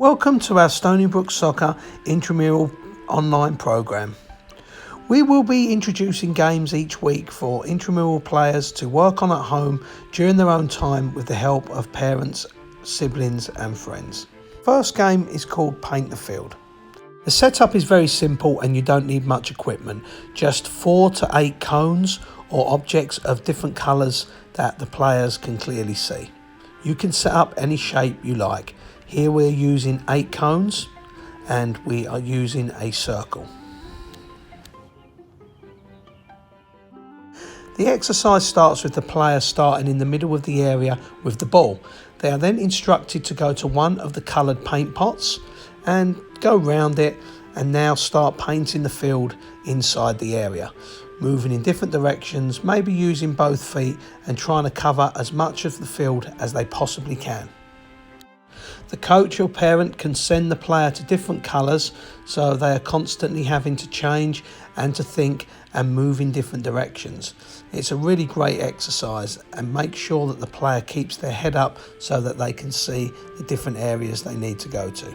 Welcome to our Stony Brook Soccer Intramural online program. We will be introducing games each week for intramural players to work on at home during their own time with the help of parents, siblings and friends. First game is called Paint the Field. The setup is very simple and you don't need much equipment, just 4 to 8 cones or objects of different colours that the players can clearly see. You can set up any shape you like. Here we're using 8 cones and we are using a circle. The exercise starts with the player starting in the middle of the area with the ball. They are then instructed to go to one of the coloured paint pots and go round it and now start painting the field inside the area, moving in different directions, maybe using both feet and trying to cover as much of the field as they possibly can. The coach or parent can send the player to different colours so they are constantly having to change and to think and move in different directions. It's a really great exercise and make sure that the player keeps their head up so that they can see the different areas they need to go to.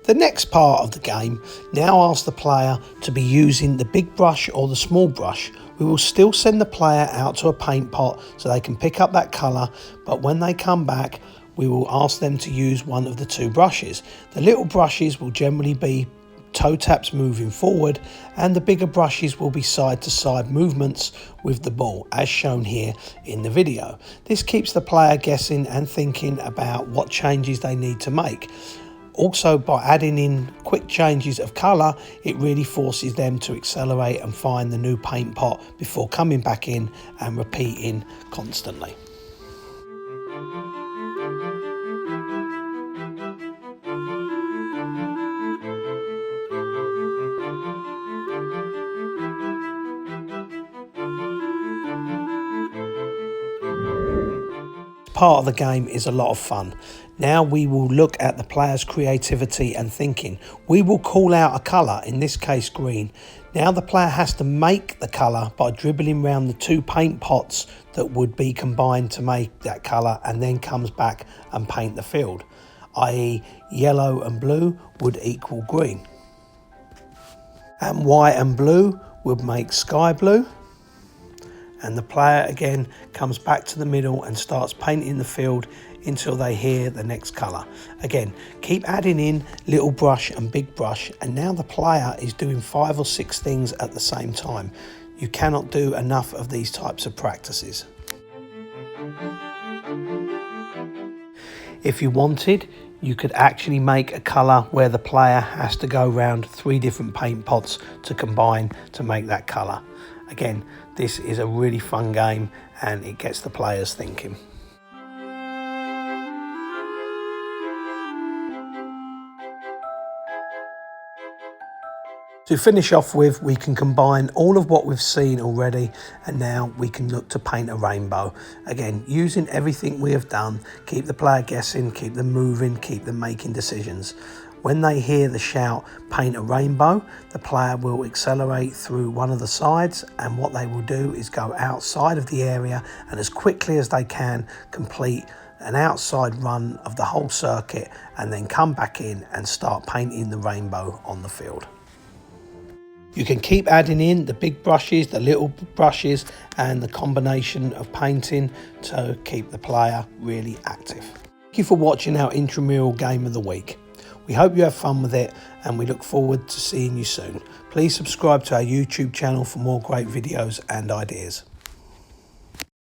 The next part of the game now asks the player to be using the big brush or the small brush. We will still send the player out to a paint pot so they can pick up that colour, but when they come back we will ask them to use one of the 2 brushes. The little brushes will generally be toe taps moving forward and the bigger brushes will be side to side movements with the ball as shown here in the video. This keeps the player guessing and thinking about what changes they need to make. Also, by adding in quick changes of colour, it really forces them to accelerate and find the new paint pot before coming back in and repeating constantly. Part of the game is a lot of fun. Now we will look at the player's creativity and thinking. We will call out a colour, in this case green. Now the player has to make the colour by dribbling around the 2 paint pots that would be combined to make that colour and then comes back and paint the field, i.e. yellow and blue would equal green. And white and blue would make sky blue. And the player again comes back to the middle and starts painting the field until they hear the next colour. Again, keep adding in little brush and big brush, and now the player is doing 5 or 6 things at the same time. You cannot do enough of these types of practices. If you wanted, you could actually make a colour where the player has to go around 3 different paint pots to combine to make that colour. Again, this is a really fun game and it gets the players thinking. To finish off with, we can combine all of what we've seen already and now we can look to paint a rainbow. Again, using everything we have done, keep the player guessing, keep them moving, keep them making decisions. When they hear the shout, paint a rainbow, the player will accelerate through one of the sides and what they will do is go outside of the area and as quickly as they can complete an outside run of the whole circuit and then come back in and start painting the rainbow on the field. You can keep adding in the big brushes, the little brushes and the combination of painting to keep the player really active. Thank you for watching our intramural game of the week. We hope you have fun with it and we look forward to seeing you soon. Please subscribe to our YouTube channel for more great videos and ideas.